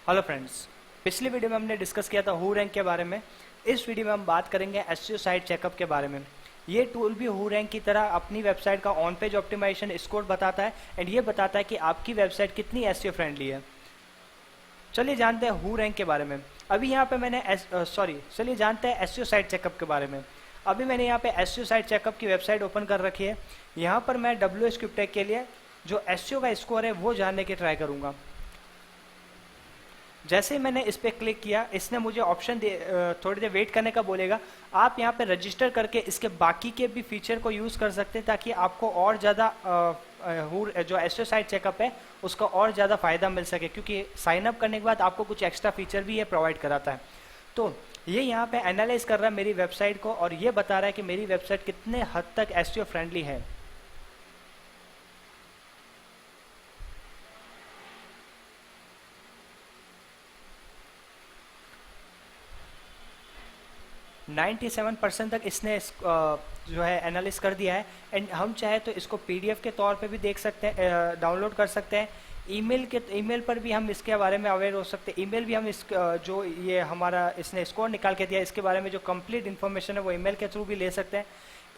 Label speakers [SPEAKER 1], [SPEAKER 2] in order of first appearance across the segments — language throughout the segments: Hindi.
[SPEAKER 1] हेलो फ्रेंड्स, पिछली वीडियो में हमने डिस्कस किया था हू रैंक के बारे में। इस वीडियो में हम बात करेंगे एसईओ साइट चेकअप के बारे में। ये टूल भी हू रैंक की तरह अपनी वेबसाइट का ऑन पेज ऑप्टिमाइजेशन स्कोर बताता है एंड ये बताता है कि आपकी वेबसाइट कितनी एसईओ फ्रेंडली है। चलिए जानते हैं हू रैंक के बारे में। अभी यहाँ पे मैंने चलिए जानते हैं एसईओ साइट चेकअप के बारे में। अभी मैंने यहाँ पे एसईओ साइट चेकअप की वेबसाइट ओपन कर रखी है। यहाँ पर मैं WS क्यूबटेक के लिए जो एसईओ का स्कोर है वो जानने की ट्राई करूँगा। जैसे ही मैंने इस पर क्लिक किया, इसने मुझे ऑप्शन थोड़ी देर वेट करने का बोलेगा। आप यहाँ पे रजिस्टर करके इसके बाकी के भी फीचर को यूज़ कर सकते हैं ताकि आपको और ज़्यादा जो एसईओ साइट चेकअप है उसका और ज़्यादा फ़ायदा मिल सके, क्योंकि साइन अप करने के बाद आपको कुछ एक्स्ट्रा फीचर भी ये प्रोवाइड कराता है। तो ये यहाँ पे एनालाइज कर रहा है मेरी वेबसाइट को और ये बता रहा है कि मेरी वेबसाइट कितने हद तक एसईओ फ्रेंडली है। नाइन्टी 97% तक इसने जो है एनालिस कर दिया है। एंड हम चाहे तो इसको PDF के तौर पे भी देख सकते हैं, डाउनलोड कर सकते हैं। ईमेल पर भी हम इसके बारे में अवेयर हो सकते हैं। ईमेल भी हम जो ये हमारा इसने स्कोर निकाल के दिया इसके बारे में जो कंप्लीट इन्फॉर्मेशन है वो ईमेल के थ्रू भी ले सकते हैं।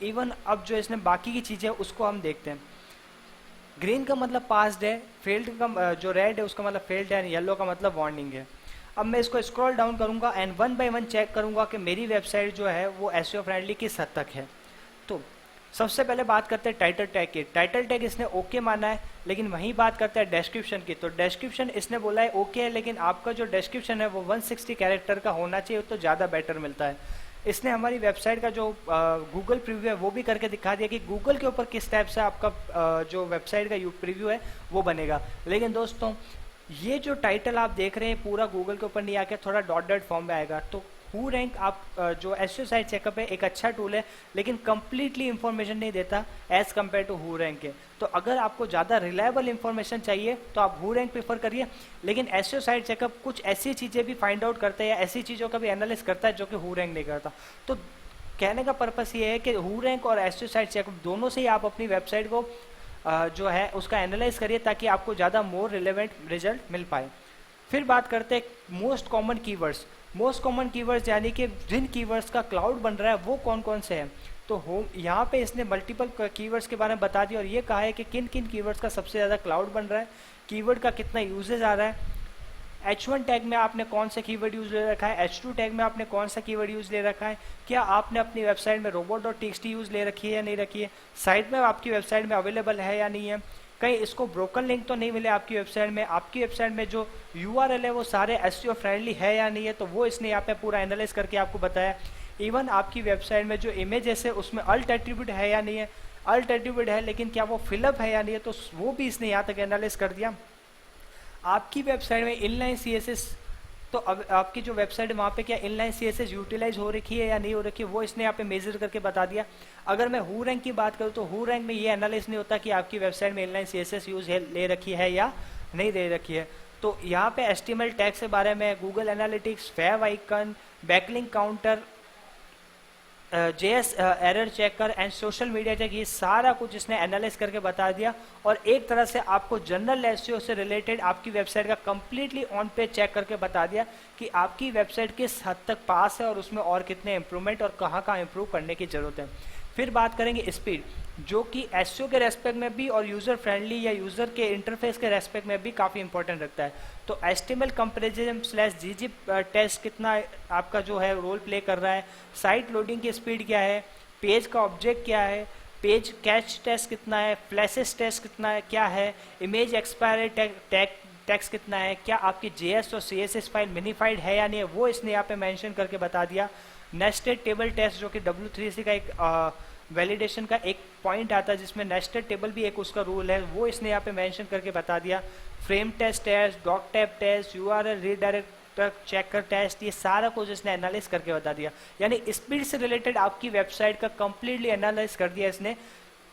[SPEAKER 1] इवन अब जो इसने बाकी की चीज़ें उसको हम देखते हैं। ग्रीन का मतलब पास्ड है, फेल्ड का जो रेड है उसका मतलब फेल्ड है, येलो का मतलब वार्निंग है। अब मैं इसको स्क्रॉल डाउन करूंगा and one by one check करूंगा कि मेरी वेबसाइट जो है वो एसईओ फ्रेंडली किस हद तक है। तो सबसे पहले बात करते हैं टाइटल टैग की। टाइटल टैग इसने ओके माना है, लेकिन वहीं बात करते हैं डिस्क्रिप्शन की। तो डिस्क्रिप्शन इसने बोला है ओके है, लेकिन आपका जो डिस्क्रिप्शन है वो 160 कैरेक्टर का होना चाहिए तो ज़्यादा बेटर मिलता है। इसने हमारी वेबसाइट का जो गूगल प्रीव्यू है वो भी करके दिखा दिया कि गूगल के ऊपर किस टाइप से आपका जो वेबसाइट का प्रीव्यू है वो बनेगा। लेकिन दोस्तों, ये जो टाइटल आप देख रहे हैं पूरा गूगल के ऊपर नहीं आके थोड़ा डॉट फॉर्म में आएगा। तो हू रैंक आप जो एसईओ साइट चेकअप है एक अच्छा टूल है, लेकिन कंप्लीटली इंफॉर्मेशन नहीं देता as compare to who rank के। तो अगर आपको ज़्यादा रिलायबल इंफॉर्मेशन चाहिए तो आप हू रैंक प्रेफर करिए। लेकिन एसईओ साइट चेकअप कुछ ऐसी चीज़ें भी फाइंड आउट करता है या ऐसी चीज़ों का भी एनालिस करता है जो कि हू रैंक नहीं करता। तो कहने का पर्पस ये है कि हू रैंक और एसईओ साइट चेकअप दोनों से ही आप अपनी वेबसाइट को जो है उसका एनालाइज करिए ताकि आपको ज़्यादा मोर रिलेवेंट रिजल्ट मिल पाए। फिर बात करते हैं most common keywords. Most common keywords यानी कि जिन कीवर्ड्स का क्लाउड बन रहा है वो कौन कौन से हैं। तो यहाँ पे इसने मल्टीपल कीवर्ड्स के बारे में बता दिया और ये कहा है कि किन किन कीवर्ड्स का सबसे ज़्यादा क्लाउड बन रहा है, कीवर्ड का कितना यूजेज आ रहा है। H1 टैग में आपने कौन सा कीवर्ड यूज ले रखा है, H2 टैग में आपने कौन सा कीवर्ड यूज ले रखा है, क्या आपने अपनी वेबसाइट में robot.txt यूज ले रखी है या नहीं रखी है, साइट में आपकी वेबसाइट में अवेलेबल है या नहीं है, कहीं इसको ब्रोकन लिंक तो नहीं मिले आपकी वेबसाइट में, आपकी वेबसाइट में जो URL है वो सारे एसईओ फ्रेंडली है या नहीं है। तो वो इसने यहाँ पे पूरा एनालाइज करके आपको बताया। इवन आपकी वेबसाइट में जो इमेजेस है उसमें अल्ट एट्रीब्यूट है या नहीं है, अल्ट एट्रीब्यूट है लेकिन क्या वो फिलअप है या नहीं है, तो वो भी इसने यहाँ तक एनालाइज कर दिया। आपकी वेबसाइट में इनलाइन CSS, तो अब आपकी जो वेबसाइट है वहाँ पे क्या इनलाइन CSS यूटिलाइज हो रखी है या नहीं हो रखी है, वो इसने यहाँ पे मेजर करके बता दिया। अगर मैं हू रैंक की बात करूँ तो हू रैंक में ये एनालिस नहीं होता कि आपकी वेबसाइट में इनलाइन CSS यूज ले रखी है या नहीं ले रखी है। तो यहाँ पे HTML टैग के बारे में Google analytics, fav icon, backlink counter, JS error checker and social media check, ये सारा कुछ इसने एनालाइज करके बता दिया और एक तरह से आपको जनरल एसईओ से रिलेटेड आपकी वेबसाइट का कंप्लीटली ऑन पेज चेक करके बता दिया कि आपकी वेबसाइट किस हद तक पास है और उसमें और कितने इंप्रूवमेंट और कहाँ कहाँ इंप्रूव करने की जरूरत है। फिर बात करेंगे स्पीड, जो कि एसईओ के रेस्पेक्ट में भी और यूज़र फ्रेंडली या यूज़र के इंटरफेस के रेस्पेक्ट में भी काफ़ी इंपॉर्टेंट रखता है। तो HTML कंपेरिजन / GG टेस्ट कितना आपका जो है रोल प्ले कर रहा है, साइट लोडिंग की स्पीड क्या है, पेज का ऑब्जेक्ट क्या है, पेज कैच टेस्ट कितना है, फ्लैशेस टेस्ट कितना है क्या है, इमेज एक्सपायरी टैक्स कितना है, क्या आपकी JS और CSS फाइल मिनीफाइड है या नहीं है, वो इसने यहाँ पे मेंशन करके बता दिया। नेस्टेड टेबल टेस्ट जो कि W3C का एक वैलिडेशन का एक पॉइंट आता है जिसमें नेस्टेड टेबल भी एक उसका रूल है, वो इसने यहाँ पे मेंशन करके बता दिया। Frame test, dot tab test, URL redirect checker test, ये सारा कुछ इसने एनालाइज करके बता दिया। यानी स्पीड से रिलेटेड आपकी वेबसाइट का कंप्लीटली एनालाइज कर दिया इसने।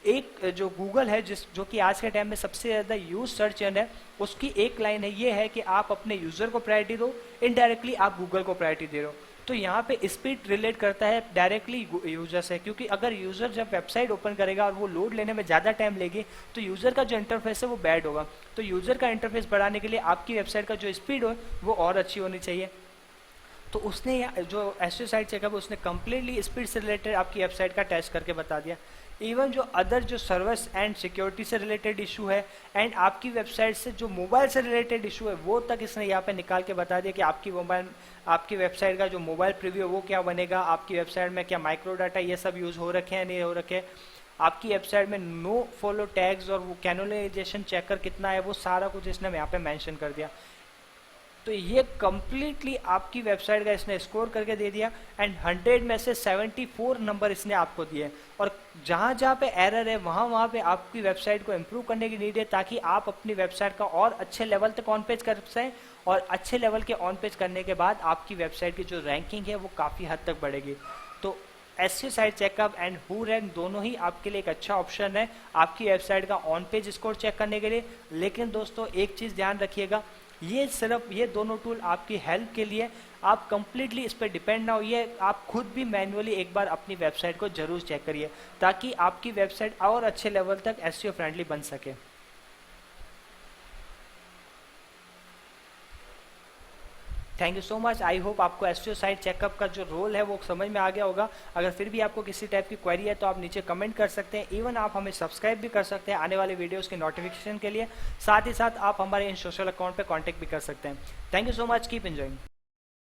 [SPEAKER 1] एक जो गूगल है जो कि आज के टाइम में सबसे ज़्यादा यूज सर्च इंजन है, उसकी एक लाइन है ये है कि आप अपने यूज़र को प्रायोरिटी दो, इनडायरेक्टली आप गूगल को प्रायोरिटी दे रहे हो। तो यहाँ पे स्पीड रिलेट करता है डायरेक्टली यूजर से, क्योंकि अगर यूजर जब वेबसाइट ओपन करेगा और वो लोड लेने में ज़्यादा टाइम लेगी तो यूजर का जो इंटरफेस है वो बैड होगा। तो यूजर का इंटरफेस बढ़ाने के लिए आपकी वेबसाइट का जो स्पीड हो वो और अच्छी होनी चाहिए। तो उसने जो एसईओ साइट चेकअप उसने कम्प्लीटली स्पीड से रिलेटेड आपकी वेबसाइट का टेस्ट करके बता दिया। इवन जो अदर जो सर्विस एंड सिक्योरिटी से रिलेटेड इशू है एंड आपकी वेबसाइट से जो मोबाइल से रिलेटेड इशू है वो तक इसने यहाँ पे निकाल के बता दिया कि आपकी वेबसाइट का जो मोबाइल प्रीव्यू है वो क्या बनेगा, आपकी वेबसाइट में क्या माइक्रो डाटा ये सब यूज़ हो रखे हैं नहीं हो रखे, आपकी वेबसाइट में नो फॉलो टैग्स और वो कैनोलाइजेशन चेकर कितना है, वो सारा कुछ इसने यहाँ पे मेंशन कर दिया। तो ये कम्प्लीटली आपकी वेबसाइट का इसने स्कोर करके दे दिया एंड 100 में से 74 नंबर इसने आपको दिए। और जहाँ जहाँ पे एरर है वहाँ पे आपकी वेबसाइट को इम्प्रूव करने की नीड है, ताकि आप अपनी वेबसाइट का और अच्छे लेवल तक ऑन पेज कर सकें, और अच्छे लेवल के ऑन पेज करने के बाद आपकी वेबसाइट की जो रैंकिंग है वो काफ़ी हद तक बढ़ेगी। तो SEO site checkup and who rank दोनों ही आपके लिए एक अच्छा ऑप्शन है आपकी वेबसाइट का ऑन पेज स्कोर चेक करने के लिए। लेकिन दोस्तों एक चीज़ ध्यान रखिएगा, ये दोनों टूल आपकी हेल्प के लिए, आप कंप्लीटली इस पर डिपेंड ना होइए। आप खुद भी मैन्युअली एक बार अपनी वेबसाइट को जरूर चेक करिए ताकि आपकी वेबसाइट और अच्छे लेवल तक एसईओ फ्रेंडली बन सके। Thank you so much. I hope आपको एसईओ साइट चेकअप का जो रोल है वो समझ में आ गया होगा। अगर फिर भी आपको किसी टाइप की क्वेरी है तो आप नीचे कमेंट कर सकते हैं। इवन आप हमें सब्सक्राइब भी कर सकते हैं आने वाले वीडियोस के नोटिफिकेशन के लिए। साथ ही साथ आप हमारे इन सोशल अकाउंट पे कांटेक्ट भी कर सकते हैं। Thank you so much, keep enjoying.